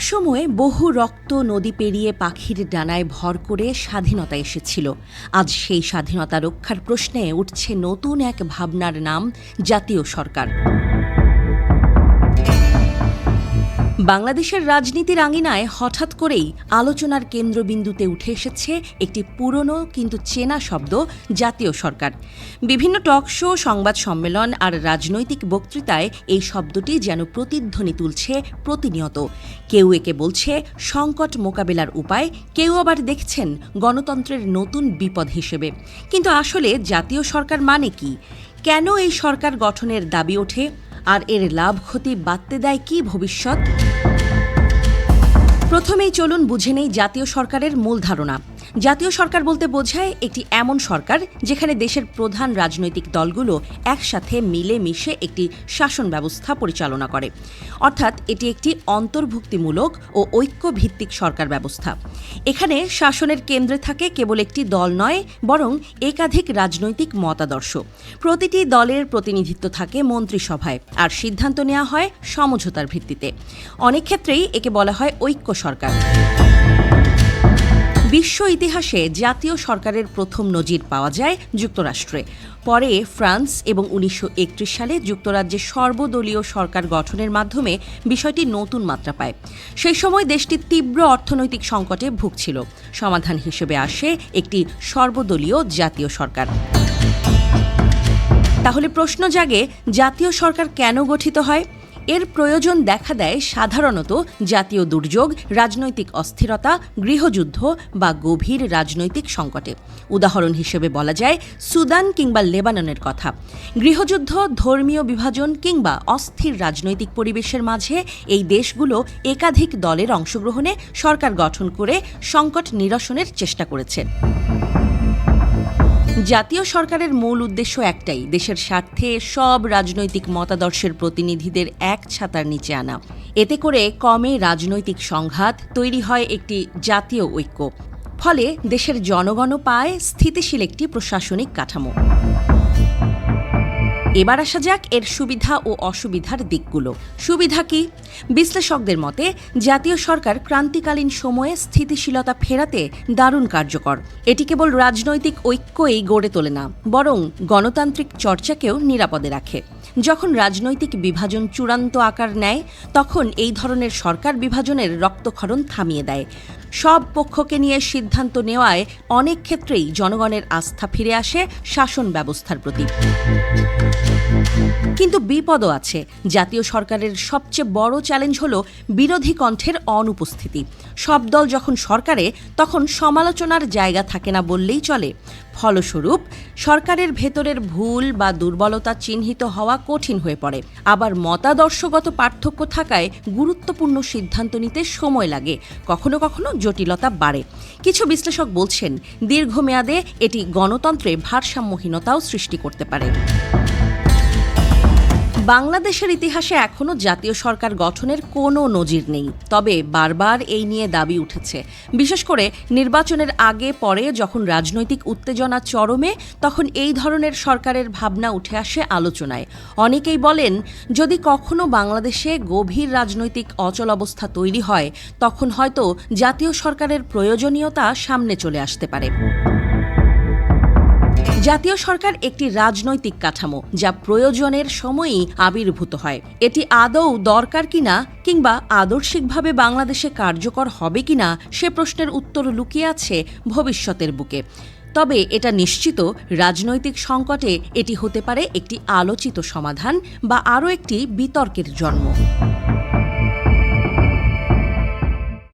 একসময় বহু রক্ত নদী পেরিয়ে পাখির ডানায় ভর করে স্বাধীনতা এসেছিল। আজ সেই স্বাধীনতা রক্ষার প্রশ্নে উঠছে নতুন এক ভাবনার নাম জাতীয় সরকার। বাংলাদেশের রাজনীতির আঙিনায় হঠাৎ করেই আলোচনার কেন্দ্রবিন্দুতে উঠে এসেছে একটি পুরনো কিন্তু চেনা শব্দ, জাতীয় সরকার। বিভিন্ন টক শো, সংবাদ সম্মেলন আর রাজনৈতিক বক্তৃতায় এই শব্দটি যেন প্রতিধ্বনি তুলছে প্রতিনিয়ত। কেউ একে বলছে সংকট মোকাবেলার উপায়, কেউ আবার দেখছেন গণতন্ত্রের নতুন বিপদ হিসেবে। কিন্তু আসলে জাতীয় সরকার মানে কি? কেন এই সরকার গঠনের দাবি ওঠে? আর এর লাভ ক্ষতি বাড়তে দেয় কি ভবিষ্যৎ? প্রথমেই চলুন বুঝে নেই জাতীয় সরকারের মূল ধারণা। জাতীয় সরকার বলতে বোঝায় একটি এমন সরকার যেখানে দেশের প্রধান রাজনৈতিক দলগুলো একসাথে মিলেমিশে একটি শাসন ব্যবস্থা পরিচালনা করে। অর্থাৎ এটি একটি অন্তর্ভুক্তিমূলক ও ঐক্যভিত্তিক সরকার ব্যবস্থা। এখানে শাসনের কেন্দ্রে থাকে কেবল একটি দল নয়, বরং একাধিক রাজনৈতিক মতাদর্শ। প্রতিটি দলের প্রতিনিধিত্ব থাকে মন্ত্রিসভায়, আর সিদ্ধান্ত নেওয়া হয় সমঝোতার ভিত্তিতে। অনেক ক্ষেত্রেই একে বলা হয় ঐক্য সরকার। বিশ্ব ইতিহাসে জাতীয় সরকারের প্রথম নজির পাওয়া যায় যুক্তরাষ্ট্রে। পরে ফ্রান্স এবং 1931 সালে যুক্তরাজ্যে সর্বদলীয় সরকার গঠনের মাধ্যমে বিষয়টি নতুন মাত্রা পায়। সেই সময় দেশটি তীব্র অর্থনৈতিক সংকটে ভুগছিল। সমাধান হিসেবে আসে একটি সর্বদলীয় জাতীয় সরকার। তাহলে প্রশ্ন জাগে, জাতীয় সরকার কেন গঠিত হয়? এর প্রয়োজন দেখা দেয় সাধারণত জাতীয় দুর্যোগ, রাজনৈতিক অস্থিরতা, গৃহযুদ্ধ বা গভীর রাজনৈতিক সংকটে। উদাহরণ হিসেবে বলা যায় সুদান কিংবা লেবাননের কথা। গৃহযুদ্ধ, ধর্মীয় বিভাজন কিংবা অস্থির রাজনৈতিক পরিবেশের মাঝে এই দেশগুলো একাধিক দলের অংশগ্রহণে সরকার গঠন করে সংকট নিরসনের চেষ্টা করেছে। জাতীয় সরকারের মূল উদ্দেশ্য একটাই, দেশের স্বার্থে সব রাজনৈতিক মতাদর্শের প্রতিনিধিদের এক ছাতার নিচে আনা। এতে করে কমে রাজনৈতিক সংঘাত, তৈরি হয় একটি জাতীয় ঐক্য। ফলে দেশের জনগণও পায় স্থিতিশীল একটি প্রশাসনিক কাঠামো। এবার আসা যাক এর সুবিধা ও অসুবিধার দিকগুলো। সুবিধা কি? বিশ্লেষকদের মতে জাতীয় সরকার ক্রান্তিকালীন সময়ে স্থিতিশীলতা ফেরাতে দারুণ কার্যকর। এটি কেবল রাজনৈতিক ঐক্যই গড়ে তোলে না, বরং গণতান্ত্রিক চর্চাকেও নিরাপদে রাখে। যখন রাজনৈতিক বিভাজন চূড়ান্ত আকার নেয়, তখন এই ধরনের সরকার বিভাজনের রক্তক্ষরণ থামিয়ে দেয়। সব পক্ষকে নিয়ে সিদ্ধান্ত নেওয়ায় অনেক ক্ষেত্রেই জনগণের আস্থা ফিরে আসে শাসন ব্যবস্থার প্রতি। কিন্তু বিপদও আছে। জাতীয় সরকারের সবচেয়ে বড় চ্যালেঞ্জ হল বিরোধী কণ্ঠের অনুপস্থিতি। সব দল যখন সরকারে, তখন সমালোচনার জায়গা থাকে না বললেই চলে। ফলস্বরূপ সরকারের ভেতরের ভুল বা দুর্বলতা চিহ্নিত হওয়া কঠিন হয়ে পড়ে। আবার মতাদর্শগত পার্থক্য থাকায় গুরুত্বপূর্ণ সিদ্ধান্ত নিতে সময় লাগে, কখনো কখনো জটিলতা বাড়ে। কিছু বিশ্লেষক বলছেন, দীর্ঘমেয়াদে এটি গণতন্ত্রে ভারসাম্যহীনতাও সৃষ্টি করতে পারে। বাংলাদেশের ইতিহাসে এখনও জাতীয় সরকার গঠনের কোনো নজির নেই, তবে বারবার এই নিয়ে দাবি উঠেছে। বিশেষ করে নির্বাচনের আগে পরে যখন রাজনৈতিক উত্তেজনা চরমে, তখন এই ধরনের সরকারের ভাবনা উঠে আসে আলোচনায়। অনেকেই বলেন, যদি কখনো বাংলাদেশে গভীর রাজনৈতিক অচলাবস্থা তৈরি হয়, তখন হয়তো জাতীয় সরকারের প্রয়োজনীয়তা সামনে চলে আসতে পারে। জাতীয় সরকার একটি রাজনৈতিক কাঠামো, যা প্রয়োজনের সময়ই আবির্ভূত হয়। এটি আদৌ দরকার কিনা কিংবা আদর্শিকভাবে বাংলাদেশে কার্যকর হবে কিনা, সে প্রশ্নের উত্তর লুকিয়ে আছে ভবিষ্যতের বুকে। তবে এটা নিশ্চিত, রাজনৈতিক সংকটে এটি হতে পারে একটি আলোচিত সমাধান বা আরও একটি বিতর্কের জন্ম।